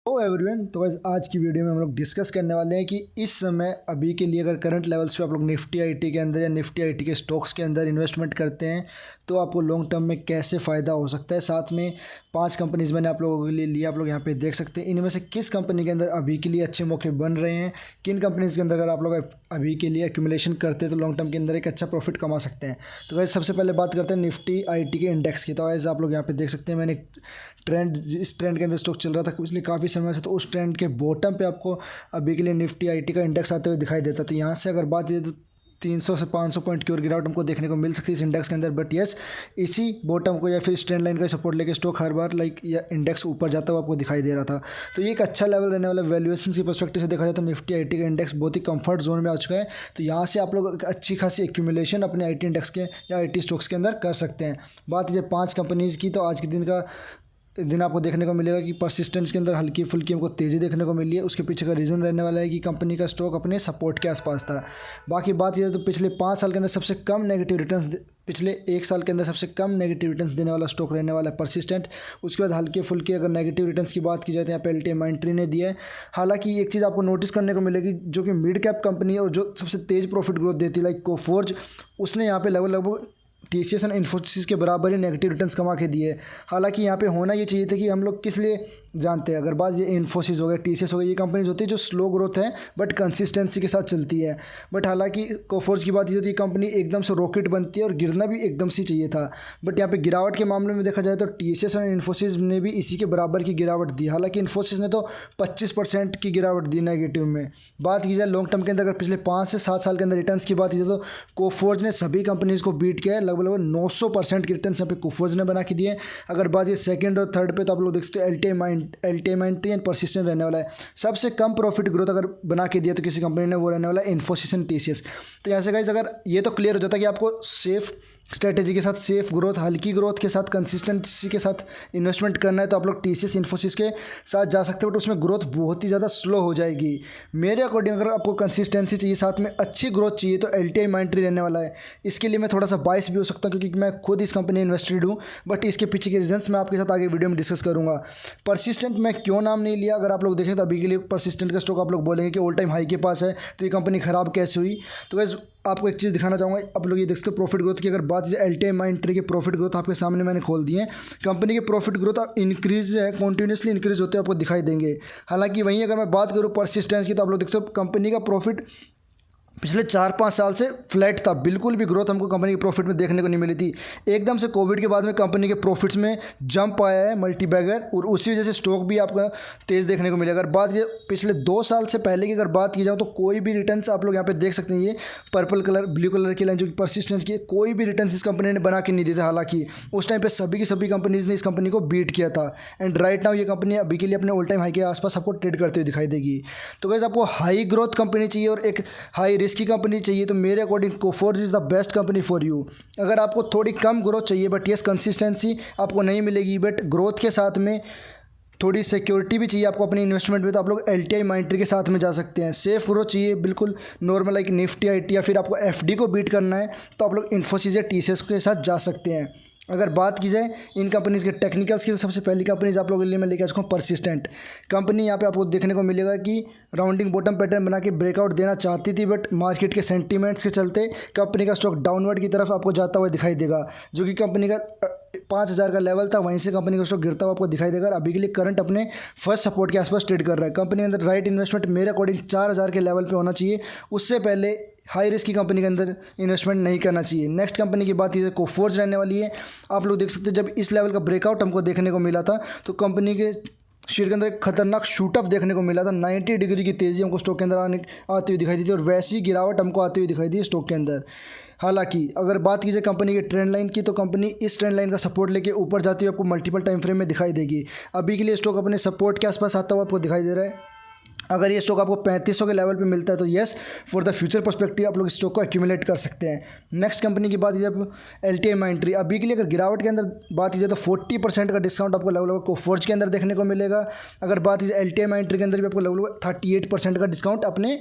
तो एवरीवन, तो गाइस आज की वीडियो में हम लोग डिस्कस करने वाले हैं कि इस समय अभी के लिए अगर करंट लेवल्स पे आप लोग निफ्टी आईटी के अंदर या निफ्टी आईटी के स्टॉक्स के अंदर इन्वेस्टमेंट करते हैं तो आपको लॉन्ग टर्म में कैसे फ़ायदा हो सकता है। साथ में 5 कंपनीज़ मैंने आप लोगों के लिए लिया, आप लोग यहाँ पे देख सकते हैं। इनमें से किस कंपनी के अंदर अभी के लिए अच्छे मौके बन रहे हैं, किन कंपनीज़ के अंदर अगर आप लोग अभी के लिए एक्यूमुलेशन करते हैं तो लॉन्ग टर्म के अंदर एक अच्छा प्रॉफिट कमा सकते हैं। तो गाइस सबसे पहले बात करते हैं निफ्टी आईटी के इंडेक्स की। तो गाइस आप लोग यहाँ पे देख सकते हैं, मैंने इस ट्रेंड के अंदर स्टॉक चल रहा था पिछले काफ़ी समय से, तो उस ट्रेंड के बॉटम पे आपको अभी के लिए निफ्टी आईटी का इंडेक्स आते हुए दिखाई देता। तो यहाँ से अगर बात की तो 300 से 500 पॉइंट की और गिरावट हमको देखने को मिल सकती है इस इंडेक्स के अंदर। बट यस, इसी बॉटम को या फिर इस ट्रेंड लाइन का सपोर्ट लेके स्टॉक हर बार या इंडेक्स ऊपर जाता हुआ आपको दिखाई दे रहा था। तो ये एक अच्छा लेवल रहने वाला। वैल्यूएशन की पर्सपेक्टिव से देखा जाए तो निफ्टी आईटी का इंडेक्स बहुत ही कंफर्ट जोन में आ चुका है। तो यहाँ से आप लोग अच्छी खासी एक्यूमुलेशन अपने आईटी इंडेक्स के या आईटी स्टॉक्स के अंदर कर सकते हैं। बात कीजिए 5 कंपनीज़ की, तो आज के दिन आपको देखने को मिलेगा कि परसिस्टेंस के अंदर हल्की फुल्की हमको तेज़ी देखने को मिली है। उसके पीछे का रीज़न रहने वाला है कि कंपनी का स्टॉक अपने सपोर्ट के आसपास था। बाकी बात यह तो पिछले 5 साल के अंदर सबसे कम नेगेटिव रिटर्न्स, पिछले 1 साल के अंदर सबसे कम नेगेटिव रिटर्न्स देने वाला स्टॉक रहने वाला है परसिस्टेंट। उसके बाद हल्के फुल्के अगर नेगेटिव रिटर्न्स की बात की जाए तो यहाँ पे एलटीएमआईटी ने दिया है। हालांकि एक चीज़ आपको नोटिस करने को मिलेगी, जो कि मिड कैप कंपनी है और जो सबसे तेज़ प्रॉफिट ग्रोथ देती है लाइक कोफोर्ज, उसने यहाँ पे लगभग टीसीएस और इन्फोसिस के बराबर ही नेगेटिव रिटर्न्स कमा के दिए। हालांकि यहाँ पे होना ये चाहिए था कि हम लोग किस लिए जानते हैं। अगर बात ये इन्फोसिस हो गया, टीसीएस हो गया, ये कंपनीज होती है जो स्लो ग्रोथ है बट कंसिस्टेंसी के साथ चलती है। बट हालांकि कोफोर्ज की बात ये होती है, कंपनी एकदम से रॉकेट बनती है और गिरना भी एकदम से चाहिए था। बट यहाँ पे गिरावट के मामले में देखा जाए तो टीसीएस और इन्फोसिस ने भी इसी के बराबर की गिरावट दी। हालांकि इन्फोसिस ने तो 25% की गिरावट दी नेगेटिव में। बात की जाए लॉन्ग टर्म के अंदर, अगर पिछले 5 से 7 साल के अंदर रिटर्न्स की बात की जाए तो कोफोर्ज ने सभी कंपनीज़ को बीट किया है। लगभग 900% की रिटर्न्स यहाँ पे कोफोर्ज ने बना के दिए। अगर बात ये सेकंड और थर्ड पे, तो आप लोग देख सकते हो एलटीएमआईटी एंड परसिस्टेंट रहने वाला है। सबसे कम प्रॉफिट ग्रोथ अगर बना के दिया तो किसी कंपनी ने, वो रहने वाला है इन्फोसिस एंड टीसीएस। तो यहाँ से गाइस अगर ये तो क्लियर हो जाता है कि आपको सेफ स्ट्रेटेजी के साथ, सेफ ग्रोथ, हल्की ग्रोथ के साथ, कंसिस्टेंसी के साथ इन्वेस्टमेंट करना है तो आप लोग टीसीएस इन्फोसिस के साथ जा सकते हो। बट उसमें ग्रोथ बहुत ही ज़्यादा स्लो हो जाएगी मेरे अकॉर्डिंग। अगर आपको कंसिस्टेंसी चाहिए, साथ में अच्छी ग्रोथ चाहिए, तो एलटीएमआईटी रहने वाला है। इसके लिए मैं थोड़ा सा बायस भी हो सकता हूँ क्योंकि मैं खुद इस कंपनी में इन्वेस्टेड हूँ। बट इसके पीछे के रीजंस मैं आपके साथ आगे वीडियो में डिस्कस करूँगा। परसिस्टेंट मैं क्यों नाम नहीं लिया, अगर आप लोग देखें तो अभी के लिए परसिस्टेंट का स्टॉक आप लोग बोलेंगे कि ऑल टाइम हाई के पास है, तो ये कंपनी ख़राब कैसे हुई। तो वैसे आपको एक चीज़ दिखाना चाहूँगा। आप लोग ये देख सकते हो प्रॉफिट ग्रोथ की अगर बात की एलटीएमआईटी के प्रॉफिट ग्रोथ आपके सामने मैंने खोल दिए हैं। कंपनी के प्रॉफिट ग्रोथ इंक्रीज है, कॉन्टीन्यूसली इंक्रीज होते आपको दिखाई देंगे। हालांकि वहीं अगर मैं बात करूँ परसिस्टेंस की, तो आप लोग देख सकते हो कंपनी का प्रॉफिट पिछले 4-5 साल से फ्लैट था। बिल्कुल भी ग्रोथ हमको कंपनी के प्रॉफिट में देखने को नहीं मिली थी। एकदम से कोविड के बाद में कंपनी के प्रॉफिट्स में जंप आया है मल्टीबैगर, और उसी वजह से स्टॉक भी आपका तेज़ देखने को मिलेगा। अगर बात की पिछले 2 साल से पहले की अगर बात की जाए तो कोई भी रिटर्न्स आप लोग यहाँ पे देख सकते हैं, ये पर्पल कलर ब्लू कलर की लाइन जो कि परसिस्टेंट की, कोई भी रिटर्न्स इस कंपनी ने बना के नहीं दिए थे। हालांकि उस टाइम पर सभी की सभी कंपनीज़ ने इस कंपनी को बीट किया था। एंड राइट नाउ ये कंपनी अभी के लिए अपने ऑल टाइम हाई के आसपास आपको ट्रेड करते हुए दिखाई देगी। तो गाइस आपको हाई ग्रोथ कंपनी चाहिए और एक हाई रिस्क की कंपनी चाहिए, तो मेरे according Coforge is the best company for you. अगर आपको थोड़ी कम ग्रोथ चाहिए बट यस कंसिस्टेंसी आपको नहीं मिलेगी, बट ग्रोथ के साथ में थोड़ी सिक्योरिटी भी चाहिए आपको अपनी इन्वेस्टमेंट में, तो आप लोग एलटीएमआईटी के साथ में जा सकते हैं। सेफ ग्रोथ चाहिए बिल्कुल नॉर्मल लाइक निफ्टी आईटी, या फिर आपको एफडी को बीट करना है तो आप लोग इन्फोसिस या टीसीएस के साथ जा सकते हैं। अगर बात की जाए इन कंपनीज़ के टेक्निकल्स की, तो सबसे पहली कंपनीज आप लोगों के लिए मैं लेके आ चुका हूँ परसिस्टेंट कंपनी। यहाँ पे आपको देखने को मिलेगा कि राउंडिंग बॉटम पैटर्न बना के ब्रेकआउट देना चाहती थी, बट मार्केट के सेंटीमेंट्स के चलते कंपनी का स्टॉक डाउनवर्ड की तरफ आपको जाता हुआ दिखाई देगा। जो कि कंपनी का 5000 का लेवल था, वहीं से कंपनी का स्टॉक गिरता हुआ आपको दिखाई देगा। अभी के लिए करंट अपने फर्स्ट सपोर्ट के आसपास ट्रेड कर रहा है। कंपनी के अंदर राइट इन्वेस्टमेंट मेरे अकॉर्डिंग 4000 के लेवल पे होना चाहिए। उससे पहले हाई रिस्क की कंपनी के अंदर इन्वेस्टमेंट नहीं करना चाहिए। नेक्स्ट कंपनी की बात ये कोफोर्ज रहने वाली है। आप लोग देख सकते हैं, जब इस लेवल का ब्रेकआउट हमको देखने को मिला था तो कंपनी के शेयर के अंदर एक खतरनाक शूटअप देखने को मिला था। 90 डिग्री की तेज़ी हमको स्टॉक के अंदर आती हुई दिखाई दी थी, और वैसी गिरावट हमको आती हुई दिखाई दी स्टॉक के अंदर। हालांकि अगर बात की जाए कंपनी के ट्रेंड लाइन की, तो कंपनी इस ट्रेंड लाइन का सपोर्ट लेके ऊपर जाती हुई आपको मल्टीपल टाइम फ्रेम में दिखाई देगी। अभी के लिए स्टॉक अपने सपोर्ट के आसपास आता हुआ आपको दिखाई दे रहा है। अगर ये स्टॉक आपको 3500 के लेवल पे मिलता है तो yes, for the future perspective आप लोग इस स्टॉक को एक्यूमुलेट कर सकते हैं। नेक्स्ट कंपनी की बात कीजिए एलटीएमआईटी, अभी के लिए अगर गिरावट के अंदर बात कीजिए तो 40% का डिस्काउंट आपको लगभग कोफोर्ज के अंदर देखने को मिलेगा। अगर बात कीजिए एलटीएमआईटी के अंदर भी आपको लगभग 38% का डिस्काउंट अपने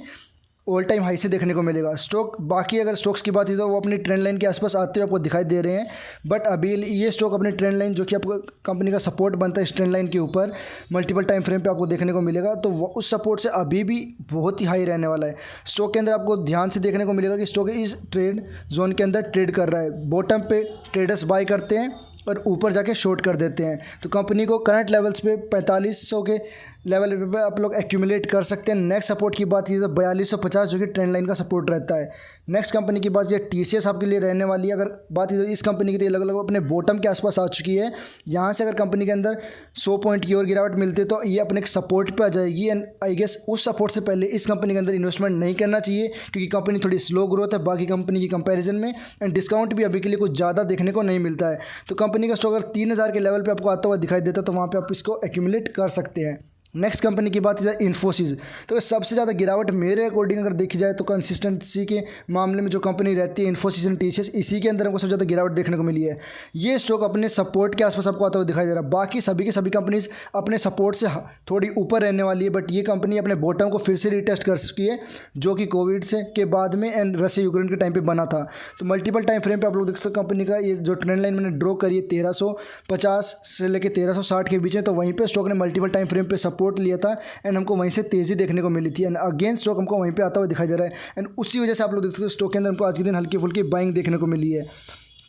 ऑल टाइम हाई से देखने को मिलेगा। स्टॉक बाकी अगर स्टॉक्स की बात की तो वो अपनी ट्रेंड लाइन के आसपास आते हुए आपको दिखाई दे रहे हैं, बट अभी ये स्टॉक अपनी ट्रेंड लाइन जो कि आपको कंपनी का सपोर्ट बनता है इस ट्रेंड लाइन के ऊपर मल्टीपल टाइम फ्रेम पे आपको देखने को मिलेगा, तो वो उस सपोर्ट से अभी भी बहुत ही हाई रहने वाला है। स्टॉक के अंदर आपको ध्यान से देखने को मिलेगा कि स्टॉक इस ट्रेड जोन के अंदर ट्रेड कर रहा है। बॉटम पे ट्रेडर्स बाय करते हैं और ऊपर जाके शॉर्ट कर देते हैं, तो कंपनी को करंट लेवल्स पे 4500 के लेवल पे आप लोग एक्यूमुलेट कर सकते हैं। नेक्स्ट सपोर्ट की बात की तो 4250 जो कि ट्रेंड लाइन का सपोर्ट रहता है। नेक्स्ट कंपनी की बात ये TCS आपके लिए रहने वाली है। अगर बात की तो इस कंपनी की तो लगभग अपने बॉटम के आसपास आ चुकी है। यहाँ से अगर कंपनी के अंदर 100 पॉइंट की और गिरावट मिलती है तो ये अपने सपोर्ट पे आ जाएगी, एंड आई गेस उस सपोर्ट से पहले इस कंपनी के अंदर इन्वेस्टमेंट नहीं करना चाहिए, क्योंकि कंपनी थोड़ी स्लो ग्रोथ है बाकी कंपनी की कंपेरिजन में, एंड डिस्काउंट भी अभी के लिए कुछ ज़्यादा देखने को नहीं मिलता है। तो कंपनी का स्टॉक अगर 3000 के लेवल पे आपको आता हुआ दिखाई देता है तो वहाँ पे आप इसको एक्यूमुलेट कर सकते हैं। नेक्स्ट कंपनी की बात की जाए इन्फोसिस, तो सबसे ज़्यादा गिरावट मेरे अकॉर्डिंग अगर देखी जाए तो कंसिस्टेंसी के मामले में जो कंपनी रहती है इन्फोसिस एंड TCS, इसी के अंदर हमको सबसे ज़्यादा गिरावट देखने को मिली है। ये स्टॉक अपने सपोर्ट के आसपास आपको आता हुआ दिखाई दे रहा है। बाकी सभी की सभी कंपनीज अपने सपोर्ट से थोड़ी ऊपर रहने वाली है, बट ये कंपनी अपने बॉटम को फिर से रिटेस्ट कर चुकी है, जो कि कोविड से के बाद में एंड रशिया यूक्रेन के टाइम पर बना था। तो मल्टीपल टाइम फ्रेम पर आप लोग देख सकते हो कंपनी का ये जो ट्रेंड लाइन मैंने ड्रॉ करी है 1350 से लेकर 1360 के बीच में, तो वहीं पर स्टॉक ने मल्टीपल टाइम फ्रेम पर सपोर्ट लिया था एंड हमको वहीं से तेज़ी देखने को मिली थी, एंड अगेन स्टॉक हमको वहीं पे आता हुआ दिखाई दे रहा है, एंड उसी वजह से आप लोग देख सकते हो स्टॉक के अंदर हमको आज के दिन हल्की फुल्की बाइंग देखने को मिली है।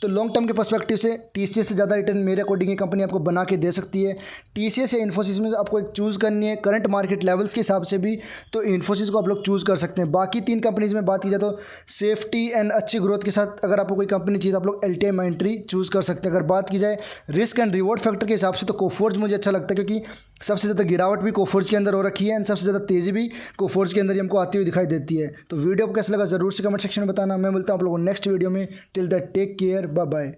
तो लॉन्ग टर्म के पर्सपेक्टिव से TCS से ज़्यादा रिटर्न मेरे अकॉर्डिंग ये कंपनी आपको बना के दे सकती है। TCS या इन्फोसिस में आपको एक चूज़ करनी है करंट मार्केट लेवल्स के हिसाब से भी, तो इन्फोसिस को आप लोग चूज़ कर सकते हैं। बाकी 3 कंपनीज़ में बात की जाए तो सेफ्टी एंड अच्छी ग्रोथ के साथ अगर आपको कोई कंपनी चाहिए तो आप लोग LTI एंट्री चूज़ कर सकते हैं। अगर बात की जाए रिस्क एंड रिवॉर्ड फैक्टर के हिसाब से तो कोफोर्ज मुझे अच्छा लगता है, क्योंकि सबसे ज़्यादा गिरावट भी कोफोर्ज के अंदर हो रखी है एंड सबसे ज़्यादा तेज़ी भी कोफोर्ज के अंदर ही हमको आती हुई दिखाई देती है। तो वीडियो को कैसा लगा ज़रूर से कमेंट सेक्शन में बताना। मैं मिलता हूँ आप लोगों को नेक्स्ट वीडियो में। Till that take care, bye bye.